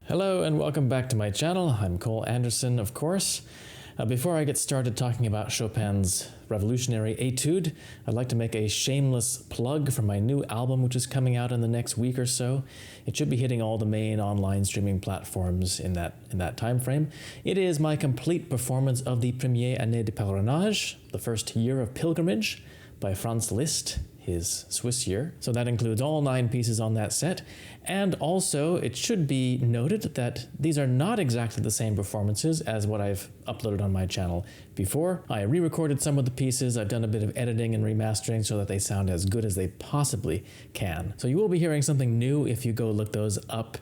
Hello and welcome back to my channel. I'm Cole Anderson, of course. Before I get started talking about Chopin's revolutionary Etude, I'd like to make a shameless plug for my new album, which is coming out in the next week or so. It should be hitting all the main online streaming platforms in that time frame. It is my complete performance of the Première Année de Pèlerinage, the first year of pilgrimage, by Franz Liszt, his Swiss year. So that includes all 9 pieces on that set. And also, it should be noted that these are not exactly the same performances as what I've uploaded on my channel before. I re-recorded some of the pieces. I've done a bit of editing and remastering so that they sound as good as they possibly can. So you will be hearing something new if you go look those up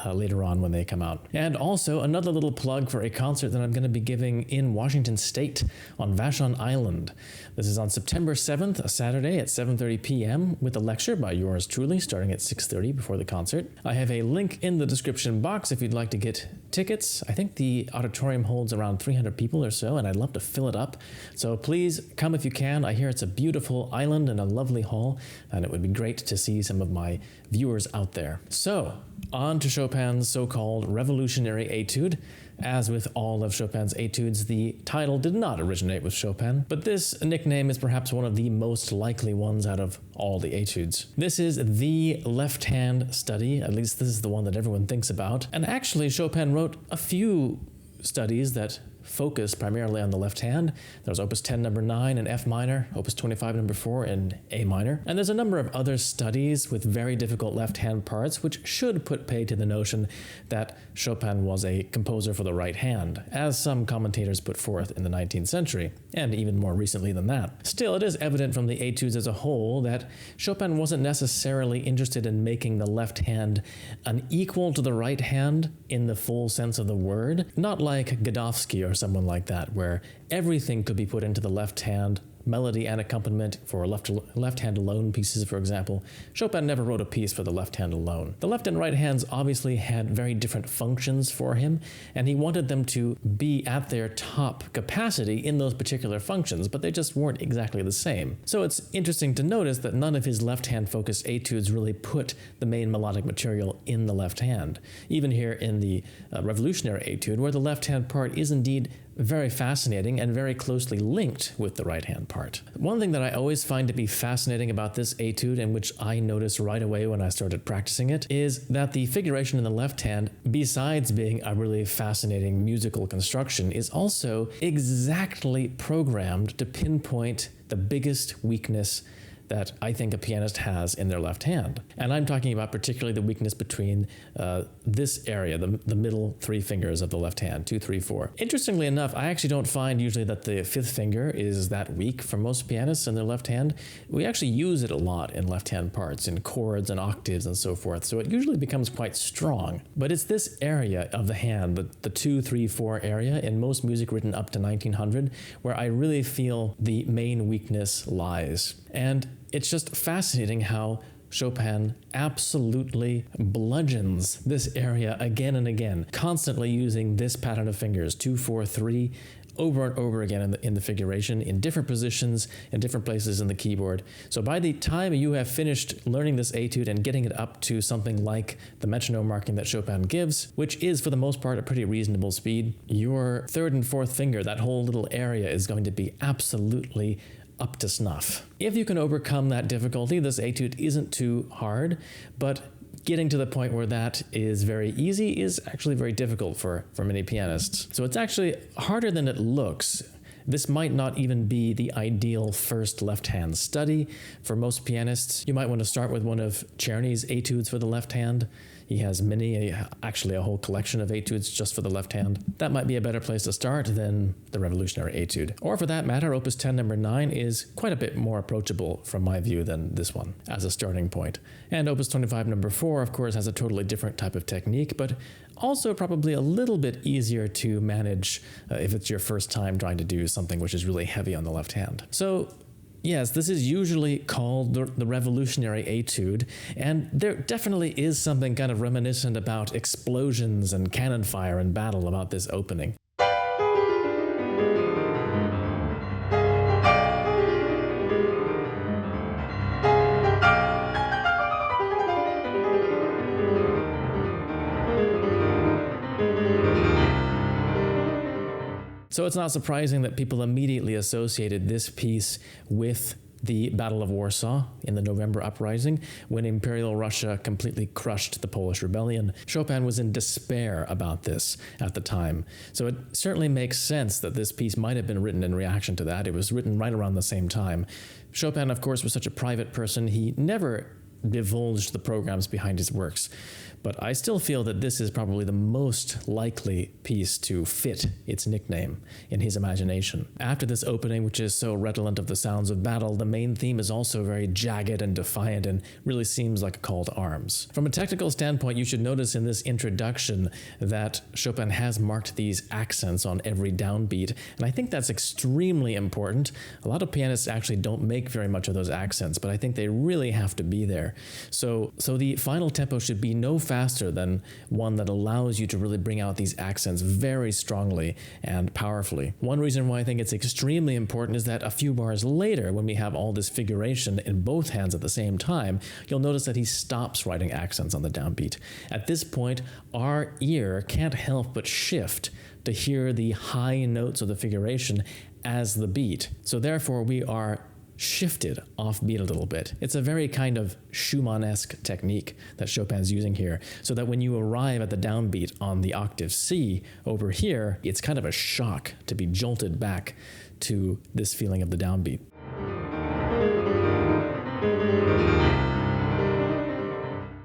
later on when they come out. And also, another little plug for a concert that I'm going to be giving in Washington State on Vashon Island. This is on September 7th, a Saturday at 7:30 p.m. with a lecture by yours truly starting at 6:30 before the concert. I have a link in the description box if you'd like to get tickets. I think the auditorium holds around 300 people or so, and I'd love to fill it up. So please come if you can. I hear it's a beautiful island and a lovely hall, and it would be great to see some of my viewers out there. So, on to Chopin's so-called revolutionary Etude. As with all of Chopin's etudes, the title did not originate with Chopin, but this nickname is perhaps one of the most likely ones out of all the etudes. This is the left-hand study, at least this is the one that everyone thinks about, and actually Chopin wrote a few studies that focus primarily on the left hand. There's Opus 10 number 9 in F minor, Opus 25 number 4 in A minor, and there's a number of other studies with very difficult left hand parts which should put pay to the notion that Chopin was a composer for the right hand, as some commentators put forth in the 19th century, and even more recently than that. Still, it is evident from the etudes as a whole that Chopin wasn't necessarily interested in making the left hand unequal to the right hand in the full sense of the word, not like Godowsky or someone like that, where everything could be put into the left hand, melody and accompaniment for left hand alone pieces, for example. Chopin never wrote a piece for the left hand alone. The left and right hands obviously had very different functions for him, and he wanted them to be at their top capacity in those particular functions, but they just weren't exactly the same. So it's interesting to notice that none of his left hand focused etudes really put the main melodic material in the left hand. Even here in the revolutionary etude, where the left hand part is indeed very fascinating and very closely linked with the right hand part. One thing that I always find to be fascinating about this etude, and which I noticed right away when I started practicing it, is that the figuration in the left hand, besides being a really fascinating musical construction, is also exactly programmed to pinpoint the biggest weakness that I think a pianist has in their left hand. And I'm talking about particularly the weakness between this area, the middle 3 fingers of the left hand, 2, 3, 4. Interestingly enough, I actually don't find usually that the 5th finger is that weak for most pianists in their left hand. We actually use it a lot in left hand parts, in chords and octaves and so forth, so it usually becomes quite strong. But it's this area of the hand, the 2, 3, 4 area, in most music written up to 1900, where I really feel the main weakness lies. And it's just fascinating how Chopin absolutely bludgeons this area again and again, constantly using this pattern of fingers, 2, 4, 3, over and over again in the figuration, in different positions, in different places in the keyboard. So by the time you have finished learning this etude and getting it up to something like the metronome marking that Chopin gives, which is for the most part a pretty reasonable speed, your 3rd and 4th finger, that whole little area, is going to be absolutely up to snuff. If you can overcome that difficulty, this etude isn't too hard, but getting to the point where that is very easy is actually very difficult for many pianists. So it's actually harder than it looks. This might not even be the ideal first left-hand study for most pianists. You might want to start with one of Czerny's etudes for the left hand. He has actually a whole collection of etudes just for the left hand. That might be a better place to start than the revolutionary etude. Or for that matter, Opus 10 number 9 is quite a bit more approachable from my view than this one as a starting point. And Opus 25 number 4, of course, has a totally different type of technique, but also probably a little bit easier to manage if it's your first time trying to do something which is really heavy on the left hand. So yes, this is usually called the revolutionary etude, and there definitely is something kind of reminiscent about explosions and cannon fire and battle about this opening. So it's not surprising that people immediately associated this piece with the Battle of Warsaw in the November Uprising, when Imperial Russia completely crushed the Polish rebellion. Chopin was in despair about this at the time. So it certainly makes sense that this piece might have been written in reaction to that. It was written right around the same time. Chopin, of course, was such a private person. He never divulged the programs behind his works. But I still feel that this is probably the most likely piece to fit its nickname in his imagination. After this opening, which is so redolent of the sounds of battle, the main theme is also very jagged and defiant and really seems like a call to arms. From a technical standpoint, you should notice in this introduction that Chopin has marked these accents on every downbeat, and I think that's extremely important. A lot of pianists actually don't make very much of those accents, but I think they really have to be there. So the final tempo should be no faster than one that allows you to really bring out these accents very strongly and powerfully. One reason why I think it's extremely important is that a few bars later, when we have all this figuration in both hands at the same time, you'll notice that he stops writing accents on the downbeat. At this point, our ear can't help but shift to hear the high notes of the figuration as the beat. So therefore, we are shifted offbeat a little bit. It's a very kind of Schumann-esque technique that Chopin's using here, so that when you arrive at the downbeat on the octave C over here, it's kind of a shock to be jolted back to this feeling of the downbeat.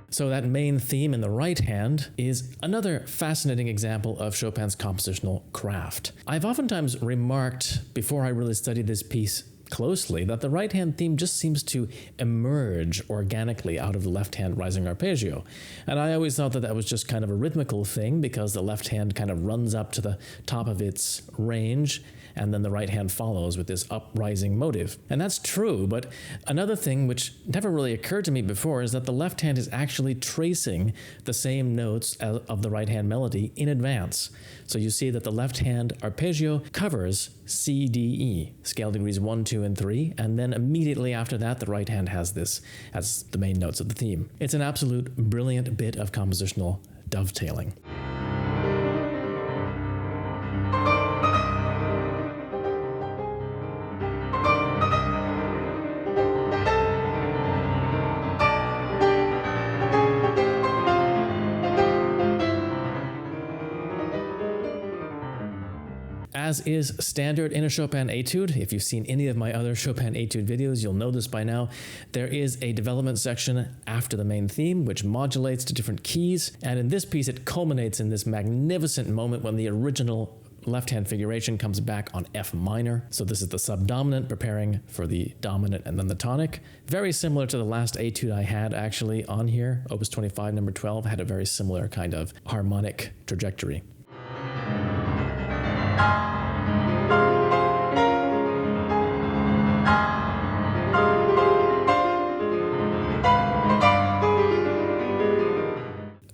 So that main theme in the right hand is another fascinating example of Chopin's compositional craft. I've oftentimes remarked, before I really studied this piece closely, that the right-hand theme just seems to emerge organically out of the left-hand rising arpeggio. And I always thought that that was just kind of a rhythmical thing, because the left hand kind of runs up to the top of its range, and then the right hand follows with this uprising motive. And that's true, but another thing which never really occurred to me before is that the left hand is actually tracing the same notes of the right hand melody in advance. So you see that the left hand arpeggio covers C, D, E, scale degrees 1, 2, and 3, and then immediately after that, the right hand has this as the main notes of the theme. It's an absolute brilliant bit of compositional dovetailing. As is standard in a Chopin etude, if you've seen any of my other Chopin etude videos, you'll know this by now, there is a development section after the main theme, which modulates to different keys, and in this piece it culminates in this magnificent moment when the original left-hand figuration comes back on F minor. So this is the subdominant preparing for the dominant and then the tonic. Very similar to the last etude I had actually on here. Opus 25, number 12, had a very similar kind of harmonic trajectory.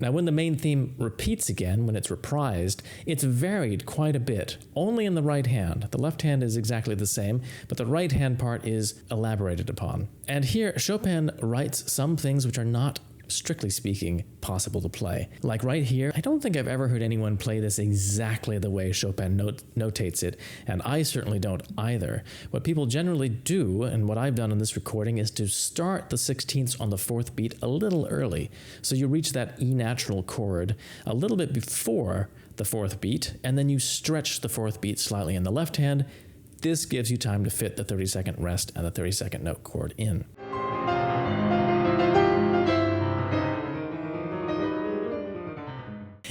Now, when the main theme repeats again, when it's reprised, it's varied quite a bit, only in the right hand. The left hand is exactly the same, but the right hand part is elaborated upon. And here, Chopin writes some things which are not, strictly speaking, possible to play. Like right here, I don't think I've ever heard anyone play this exactly the way Chopin notates it, and I certainly don't either. What people generally do, and what I've done in this recording, is to start the 16ths on the 4th beat a little early. So you reach that E natural chord a little bit before the 4th beat, and then you stretch the 4th beat slightly in the left hand. This gives you time to fit the 32nd rest and the 32nd note chord in.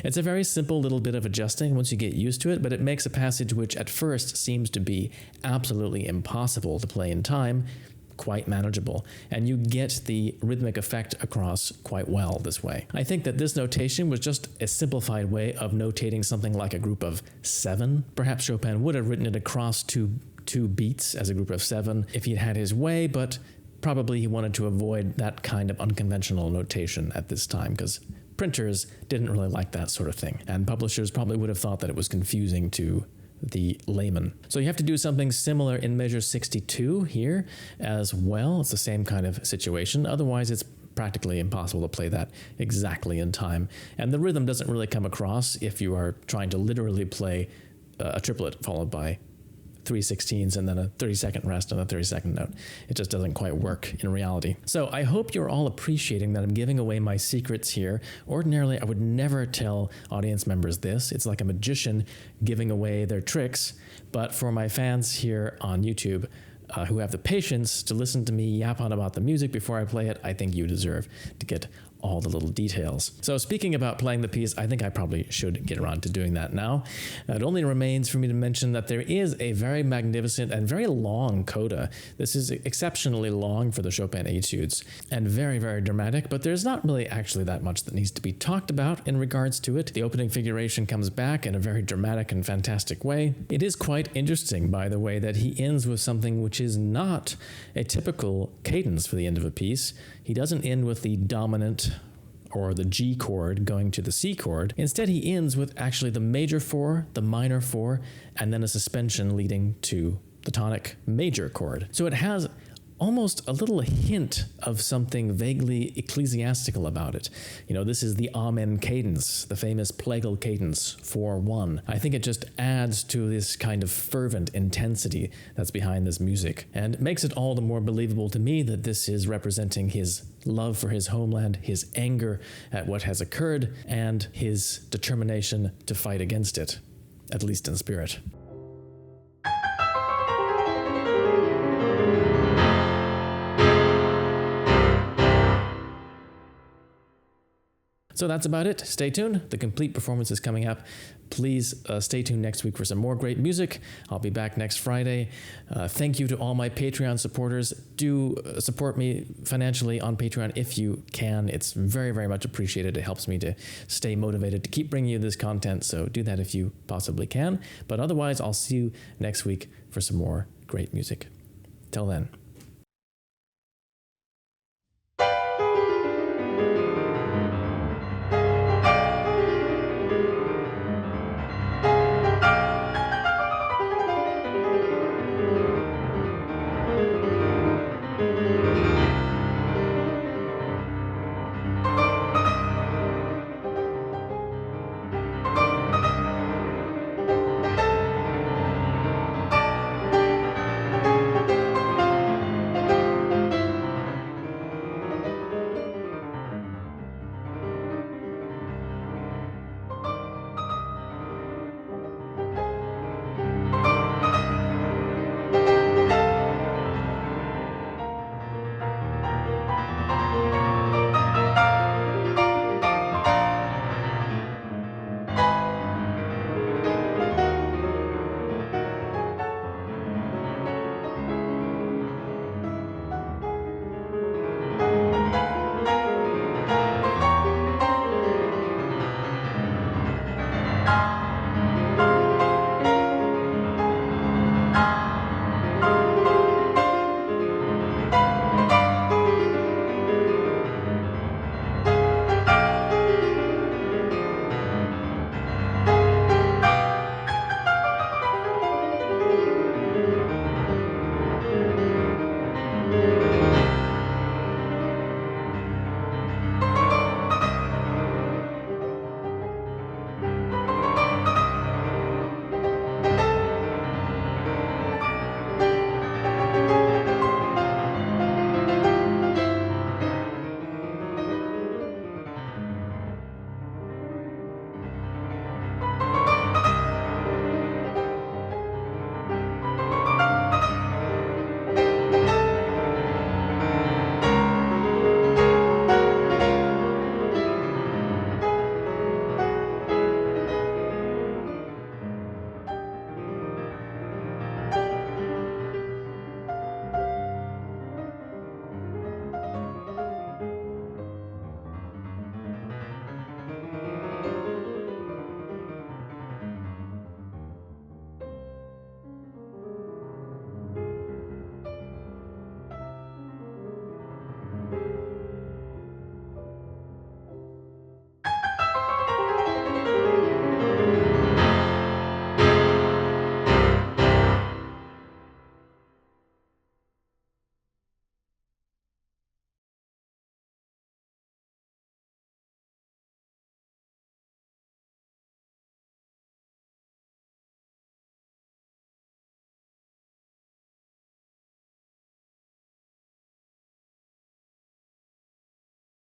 It's a very simple little bit of adjusting once you get used to it, but it makes a passage which at first seems to be absolutely impossible to play in time quite manageable, and you get the rhythmic effect across quite well this way. I think that this notation was just a simplified way of notating something like a group of 7. Perhaps Chopin would have written it across two beats as a group of 7 if he'd had his way, but probably he wanted to avoid that kind of unconventional notation at this time, because printers didn't really like that sort of thing, and publishers probably would have thought that it was confusing to the layman. So you have to do something similar in measure 62 here as well. It's the same kind of situation. Otherwise, it's practically impossible to play that exactly in time. And the rhythm doesn't really come across if you are trying to literally play a triplet followed by 3/16 and then a 32nd rest on a 32nd note. It just doesn't quite work in reality. So I hope you're all appreciating that I'm giving away my secrets here. Ordinarily, I would never tell audience members this. It's like a magician giving away their tricks. But for my fans here on YouTube, who have the patience to listen to me yap on about the music before I play it, I think you deserve to get all the little details. So speaking about playing the piece, I think I probably should get around to doing that now. It only remains for me to mention that there is a very magnificent and very long coda. This is exceptionally long for the Chopin Etudes and very, very dramatic, but there's not really actually that much that needs to be talked about in regards to it. The opening figuration comes back in a very dramatic and fantastic way. It is quite interesting, by the way, that he ends with something which is not a typical cadence for the end of a piece. He doesn't end with the dominant or the G chord going to the C chord. Instead, he ends with actually the major 4, the minor 4, and then a suspension leading to the tonic major chord. So it has almost a little hint of something vaguely ecclesiastical about it. You know, this is the Amen cadence, the famous plagal cadence 4/1. I think it just adds to this kind of fervent intensity that's behind this music and makes it all the more believable to me that this is representing his love for his homeland, his anger at what has occurred, and his determination to fight against it, at least in spirit. So that's about it. Stay tuned. The complete performance is coming up. Please stay tuned next week for some more great music. I'll be back next Friday. Thank you to all my Patreon supporters. Do support me financially on Patreon if you can. It's very, very much appreciated. It helps me to stay motivated to keep bringing you this content. So do that if you possibly can. But otherwise, I'll see you next week for some more great music. Till then.